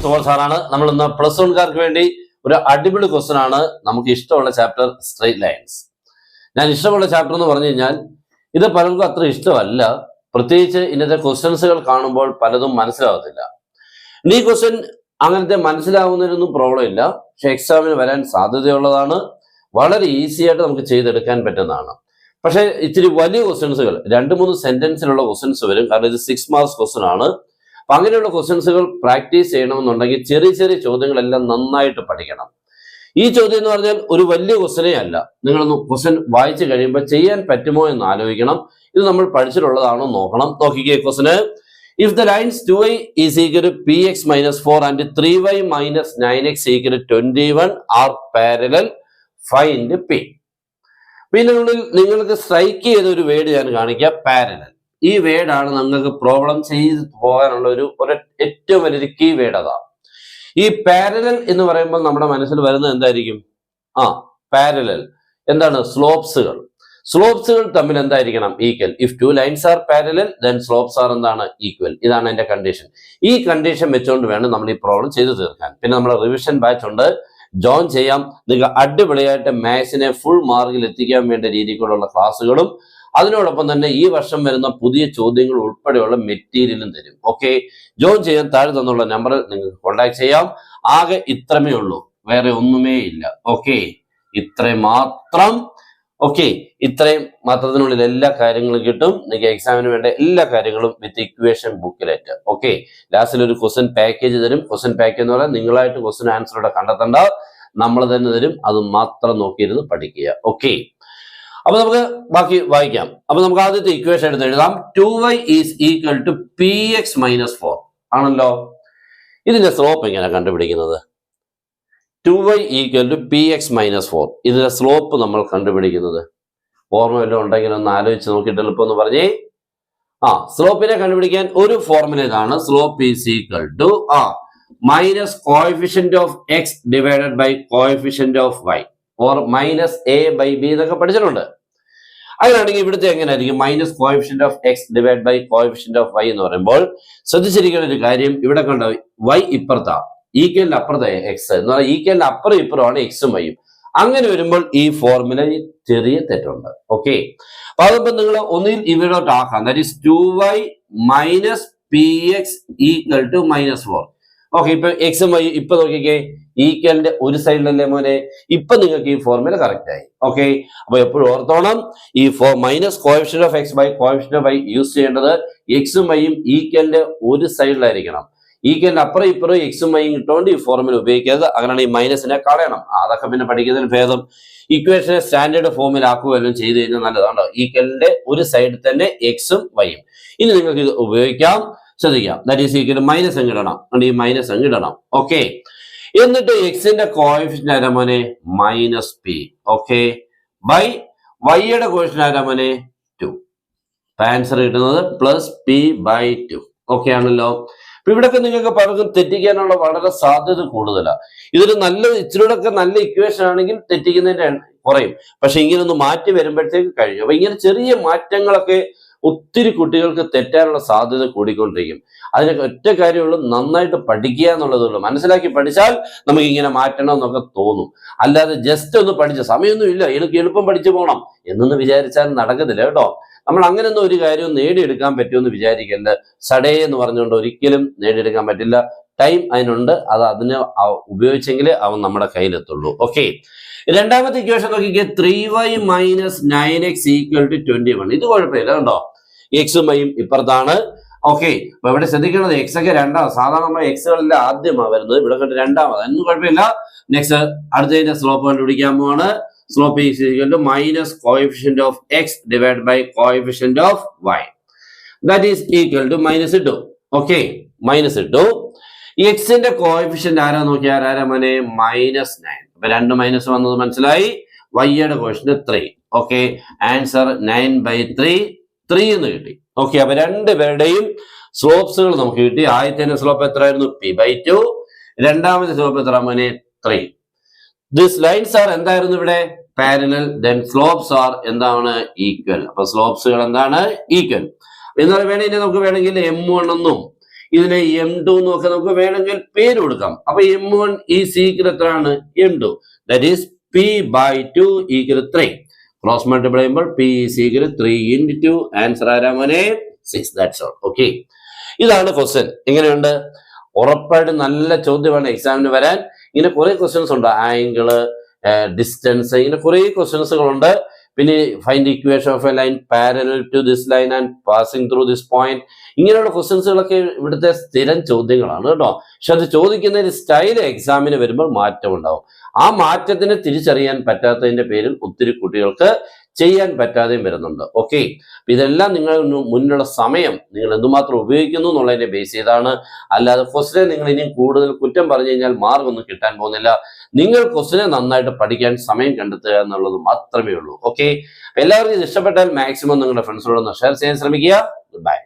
തോമൽ സാറാണ്. നമ്മൾ ഇന്ന് പ്ലസ് വൺകാർക്ക് വേണ്ടി ഒരു അടിപൊളി ക്വസ്റ്റൻ ആണ്. നമുക്ക് ഇഷ്ടമുള്ള ചാപ്റ്റർ സ്ട്രെയിറ്റ് ലൈൻസ്. ഞാൻ ഇഷ്ടമുള്ള ചാപ്റ്റർ എന്ന് പറഞ്ഞു കഴിഞ്ഞാൽ ഇത് പലർക്കും അത്ര ഇഷ്ടമല്ല, പ്രത്യേകിച്ച് ഇന്നത്തെ ക്വസ്റ്റ്യൻസുകൾ കാണുമ്പോൾ പലതും മനസ്സിലാവത്തില്ല. ഈ ക്വസ്റ്റ്യൻ അങ്ങനത്തെ മനസ്സിലാവുന്നതിനൊന്നും പ്രോബ്ലം ഇല്ല, പക്ഷെ എക്സാമിന് വരാൻ സാധ്യതയുള്ളതാണ്. വളരെ ഈസി ആയിട്ട് നമുക്ക് ചെയ്തെടുക്കാൻ പറ്റുന്നതാണ്. പക്ഷെ ഇത്തിരി വലിയ ക്വസ്റ്റ്യൻസുകൾ 2-3 സെന്റൻസിലുള്ള ക്വസ്റ്റ്യൻസ് വരും, കാരണം ഇത് 6 മാർക്സ് ക്വസ്റ്റ്യൻ ആണ്. അപ്പൊ അങ്ങനെയുള്ള ക്വസ്റ്റ്യൻസുകൾ പ്രാക്ടീസ് ചെയ്യണമെന്നുണ്ടെങ്കിൽ ചെറിയ ചെറിയ ചോദ്യങ്ങളെല്ലാം നന്നായിട്ട് പഠിക്കണം. ഈ ചോദ്യം എന്ന് പറഞ്ഞാൽ ഒരു വലിയ ക്വസ്റ്റ്യനേ അല്ല. നിങ്ങളൊന്ന് ക്വസ്റ്റ്യൻ വായിച്ചു കഴിയുമ്പോൾ ചെയ്യാൻ പറ്റുമോ എന്ന് ആലോചിക്കണം. ഇത് നമ്മൾ പഠിച്ചിട്ടുള്ളതാണോ നോക്കണം. നോക്കിക്കേ question. If the lines 2y is equal to px minus 4 and 3y minus 9x equal to 21 are parallel, find p. പിന്നെ നിങ്ങൾക്ക് സ്ട്രൈക്ക് ചെയ്ത ഒരു വേർഡ് ഞാൻ കാണിക്കാം, പാരലൽ. ഈ വേർഡാണ് നിങ്ങൾക്ക് പ്രോബ്ലം ചെയ്ത് പോകാനുള്ള ഒരു ഏറ്റവും വലിയൊരു കീ വേർഡ്. അതാ ഈ പാരലൽ എന്ന് പറയുമ്പോൾ നമ്മുടെ മനസ്സിൽ വരുന്നത് എന്തായിരിക്കും? പാരലൽ എന്താണ്? സ്ലോപ്സുകൾ. സ്ലോപ്സുകൾ തമ്മിൽ എന്തായിരിക്കണം? Equal. If 2 lines are parallel then slopes are എന്താണ്? ഈക്വൽ. ഇതാണ് എന്റെ കണ്ടീഷൻ. ഈ കണ്ടീഷൻ വെച്ചുകൊണ്ട് വേണം നമ്മൾ ഈ പ്രോബ്ലം ചെയ്തു തീർക്കാൻ. പിന്നെ നമ്മുടെ റിവിഷൻ ബാച്ച് ഉണ്ട്, ജോയിൻ ചെയ്യാം. നിങ്ങൾ അടിപൊളിയായിട്ട് മാത്സിനെ ഫുൾ മാർക്കിൽ എത്തിക്കാൻ വേണ്ട രീതിക്കുള്ള ക്ലാസ്സുകളും അതിനോടൊപ്പം തന്നെ ഈ വർഷം വരുന്ന പുതിയ ചോദ്യങ്ങൾ ഉൾപ്പെടെയുള്ള മെറ്റീരിയലും തരും. ഓക്കെ, ജോയിൻ ചെയ്യാൻ താഴെ തന്നുള്ള നമ്പറിൽ നിങ്ങൾക്ക് കോൺടാക്ട് ചെയ്യാം. ആകെ ഇത്രമേ ഉള്ളൂ, വേറെ ഒന്നുമേ ഇല്ല. ഓക്കെ, ഇത്രയും മാത്രം. ഓക്കെ, ഇത്രയും മാത്രത്തിനുള്ളിൽ എല്ലാ കാര്യങ്ങളും കിട്ടും. നിങ്ങൾക്ക് എക്സാമിന് വേണ്ട എല്ലാ കാര്യങ്ങളും വിത്ത് ഇക്വേഷൻ ബുക്കിലേറ്റ്. ഓക്കെ, ലാസ്റ്റിൽ ഒരു ക്വസ്റ്റ്യൻ പാക്കേജ് തരും. ക്വസ്റ്റ്യൻ പാക്കേജ് എന്ന് പറഞ്ഞാൽ നിങ്ങളായിട്ട് ക്വസ്റ്റ്യൻ ആൻസർ ഇവിടെ കണ്ടെത്തണ്ട, നമ്മൾ തന്നെ തരും. അത് മാത്രം നോക്കിയിരുന്ന് പഠിക്കുക. ഓക്കെ, അപ്പൊ നമുക്ക് ബാക്കി വായിക്കാം. അപ്പൊ നമുക്ക് ആദ്യത്തെ ഇക്വേഷൻ എടുത്ത് എഴുതാം. 2y is equal to px minus 4 ആണല്ലോ. ഇതിന്റെ സ്ലോപ്പ് എങ്ങനെ കണ്ടുപിടിക്കുന്നത്? 2y equal to px minus 4. ഇതിന്റെ സ്ലോപ്പ് നമ്മൾ കണ്ടുപിടിക്കുന്നത് ഓർമ്മ വല്ലതും ഉണ്ടെങ്കിൽ ഒന്ന് ആലോചിച്ച് നോക്കിയിട്ട് എളുപ്പം ഒന്ന് പറഞ്ഞേ. സ്ലോപ്പിനെ കണ്ടുപിടിക്കാൻ ഒരു ഫോർമുല ഇതാണ്. Slope is equal to minus coefficient of x divided by coefficient of y or minus a by b എന്നൊക്കെ പഠിച്ചിട്ടുണ്ട്. അങ്ങനെയാണെങ്കിൽ ഇവിടുത്തെ എങ്ങനെയായിരിക്കും? Minus coefficient of x divide by coefficient of y എന്ന് പറയുമ്പോൾ ശ്രദ്ധിച്ചിരിക്കുന്ന ഒരു കാര്യം, ഇവിടെ കണ്ട വൈ ഇപ്പുറത്താ, ഈക്വലിന്റെ അപ്പുറത്തെ എക്സ് എന്ന് പറഞ്ഞാൽ ഈക്വലിന്റെ അപ്പുറം ഇപ്പുറമാണ് എക്സും വൈയും. അങ്ങനെ വരുമ്പോൾ ഈ ഫോർമുലയിൽ ചെറിയ തെറ്റുണ്ട്. ഓക്കെ, അപ്പൊ അതിപ്പോ നിങ്ങൾ ഒന്നിൽ ഇവിടോട്ട് ആക്കാം. That is 2y minus px equal to minus 4. Okay, ഇപ്പൊ എക്സും വൈ ഇപ്പൊ നോക്കിക്കേ, ഈക്വലിന്റെ ഒരു സൈഡിലല്ലേ മോനെ. ഇപ്പൊ നിങ്ങൾക്ക് ഈ ഫോർമുല കറക്റ്റ് ആയി. ഓക്കെ, അപ്പൊ എപ്പോഴും ഓർത്തോണം, ഈ minus coefficient of x by coefficient of y use ചെയ്യേണ്ടത് എക്സും വൈയും ഈക്വലിന്റെ ഒരു സൈഡിലായിരിക്കണം. ഈക്വലിന്റെ അപ്പുറം ഇപ്പുറം എക്സും വൈയും കിട്ടുകൊണ്ട് ഈ ഫോർമുല ഉപയോഗിക്കരുത്. അങ്ങനെയാണ് ഈ മൈനസിനെ കളയണം. അതൊക്കെ പിന്നെ പഠിക്കുന്നതിന് ഭേദം ഇക്വേഷനെ സ്റ്റാൻഡേർഡ് ഫോമിലാക്കുകയെല്ലാം ചെയ്ത് കഴിഞ്ഞാൽ നല്ലതാണ്. ഈക്വലിന്റെ ഒരു സൈഡിൽ തന്നെ എക്സും വൈയും. ഇനി നിങ്ങൾക്ക് ഇത് ഉപയോഗിക്കാം. ശ്രദ്ധിക്കാം, ദാറ്റ് ഈസ് ഈക്വൽ മൈനസ് അങ്ങിടണം. ഈ മൈനസ് അങ്ങിടണം. ഓക്കെ, എന്നിട്ട് എക്സിന്റെ കോഎഫിഷ്യന്റ് ആരാ മോനെ? Minus p. ഓക്കെ, ബൈ വൈയുടെ കോഎഫിഷ്യന്റ് ആരാ മോനെ? 2. ആൻസർ കിട്ടുന്നത് പ്ലസ് പി ബൈ 2. ഓക്കെ ആണല്ലോ. അപ്പൊ ഇവിടെയൊക്കെ നിങ്ങൾക്ക് പലർക്കും തെറ്റിക്കാനുള്ള വളരെ സാധ്യത കൂടുതലാണ്. ഇതൊരു ഇച്ചിരൂടെ നല്ല ഇക്വേഷൻ ആണെങ്കിൽ തെറ്റിക്കുന്നതിന്റെ കുറയും. പക്ഷെ ഇങ്ങനെ ഒന്ന് മാറ്റി വരുമ്പോഴത്തേക്ക് കഴിഞ്ഞു. അപ്പൊ ഇങ്ങനെ ചെറിയ മാറ്റങ്ങളൊക്കെ ഒത്തിരി കുട്ടികൾക്ക് തെറ്റാനുള്ള സാധ്യത കൂടിക്കൊണ്ടിരിക്കും. അതിനൊക്കെ ഒറ്റ കാര്യമുള്ളൂ, നന്നായിട്ട് പഠിക്കുക എന്നുള്ളതുള്ളൂ. മനസ്സിലാക്കി പഠിച്ചാൽ നമുക്ക് ഇങ്ങനെ മാറ്റണം എന്നൊക്കെ തോന്നും. അല്ലാതെ ജസ്റ്റ് ഒന്ന് പഠിച്ച സമയമൊന്നും ഇല്ല, എനിക്ക് എളുപ്പം പഠിച്ചു പോകണം എന്നൊന്ന് വിചാരിച്ചാൽ നടക്കത്തില്ല കേട്ടോ. നമ്മൾ അങ്ങനെയൊന്നും ഒരു കാര്യവും നേടിയെടുക്കാൻ പറ്റുമെന്ന് വിചാരിക്കരുത്. സഡേ എന്ന് പറഞ്ഞുകൊണ്ട് ഒരിക്കലും നേടിയെടുക്കാൻ പറ്റില്ല. ടൈം അതിനുണ്ട്, അതിനെ ഉപയോഗിച്ചെങ്കിലേ അവൻ നമ്മുടെ കയ്യിലെത്തുള്ളൂ. ഓക്കെ, രണ്ടാമത്തെ ഇക്വേഷൻ നോക്കിക്കേ. 3y minus 9x equal to 21. ഇത് കുഴപ്പമില്ല കേട്ടോ, എക്സും വൈയും ഇപ്പുറത്താണ്. ഓക്കെ, അപ്പൊ ഇവിടെ ശ്രദ്ധിക്കേണ്ടത് എക്സ് ഒക്കെ രണ്ടാമത്. സാധാരണ നമ്മൾ എക്സുകളെല്ലാം ആദ്യമാണ് വരുന്നത്, ഇവിടെ കണ്ട് രണ്ടാമത്. അതൊന്നും കുഴപ്പമില്ല. നെക്സ്റ്റ് അടുത്തതിന്റെ സ്ലോപ്പ് കണ്ടുപിടിക്കാൻ പോവാണ്. Slope is equal to minus coefficient of x divide by coefficient of y. That is equal to minus 2. Okay, minus 2. എക്സിന്റെ കോഎഫിഷ്യന്റ് ആരാ നോക്കിയാൽ ആരാ മോനെ? മൈനസ് 9. അപ്പൊ 2 മൈനസ് വന്നത് മനസ്സിലായി. വൈയുടെ കോഎഫിഷ്യന്റ് 3. ഓക്കെ, ആൻസർ 9/3 എന്ന് കിട്ടി. ഓക്കെ, അപ്പൊ രണ്ടുപേരുടെയും സ്ലോപ്സുകൾ നമുക്ക് കിട്ടി. ആദ്യത്തെ സ്ലോപ്പ് എത്രയായിരുന്നു? p/2. രണ്ടാമത്തെ സ്ലോപ്പ് എത്ര മോനെ? 3. ദിസ് ലൈൻസ് ആർ എന്തായിരുന്നു ഇവിടെ? പാരലൽ. ദെൻ സ്ലോപ്സ് ആർ എന്താണ്? ഈക്വൽ. അപ്പൊ സ്ലോപ്സുകൾ എന്താണ്? ഈക്വൽ. എന്നാൽ വേണമെങ്കിൽ നമുക്ക് വേണമെങ്കിൽ m1 എന്നും ഇതിനെ M2 എന്നൊക്കെ നമുക്ക് വേണമെങ്കിൽ പേര് കൊടുക്കാം. അപ്പൊ M1 ഈസ് ഈക്വൽ എത്രയാണ്? M2. That is P/2 equal 3. Cross multiply ചെയ്യുമ്പോൾ P is equal 3 into 2. Answer ആരാ മോനെ? 6. That's all. ഓക്കെ, ഇതാണ് ക്വസ്റ്റ്യൻ. എങ്ങനെയുണ്ട്? ഉറപ്പായിട്ടും നല്ല ചോദ്യമാണ് എക്സാമിന് വരാൻ. ഇങ്ങനെ കുറെ ക്വസ്റ്റ്യൻസ് ഉണ്ട്. ആംഗിള്, ഡിസ്റ്റൻസ്, ഇങ്ങനെ കുറെ ക്വസ്റ്റ്യൻസുകളുണ്ട്. പിന്നെ find equation of a line parallel to this line and passing through this point. ഇങ്ങനെയുള്ള ക്വസ്റ്റ്യൻസുകളൊക്കെ ഇവിടുത്തെ സ്ഥിരം ചോദ്യങ്ങളാണ് കേട്ടോ. പക്ഷെ അത് ചോദിക്കുന്ന ഒരു സ്റ്റൈൽ എക്സാമിന് വരുമ്പോൾ മാറ്റം ഉണ്ടാവും. ആ മാറ്റത്തിനെ തിരിച്ചറിയാൻ പറ്റാത്തതിന്റെ പേരിൽ ഒത്തിരി കുട്ടികൾക്ക് ചെയ്യാൻ പറ്റാതെയും വരുന്നുണ്ട്. ഓക്കെ, ഇതെല്ലാം നിങ്ങൾ മുന്നിലുള്ള സമയം നിങ്ങൾ എന്തുമാത്രം ഉപയോഗിക്കുന്നു എന്നുള്ളതിനെ ബേസ് ചെയ്താണ്. അല്ലാതെ ക്വസ്റ്റിനെ നിങ്ങൾ ഇനിയും കൂടുതൽ കുറ്റം പറഞ്ഞു കഴിഞ്ഞാൽ മാർക്കൊന്നും കിട്ടാൻ പോകുന്നില്ല. നിങ്ങൾ ക്വസ്റ്റിനെ നന്നായിട്ട് പഠിക്കാൻ സമയം കണ്ടെത്തുക എന്നുള്ളത് മാത്രമേ ഉള്ളൂ. ഓക്കെ, എല്ലാവർക്കും ഇത് ഇഷ്ടപ്പെട്ടാൽ മാക്സിമം നിങ്ങളുടെ ഫ്രണ്ട്സിനോടൊന്ന് ഷെയർ ചെയ്യാൻ ശ്രമിക്കുക. Good bye.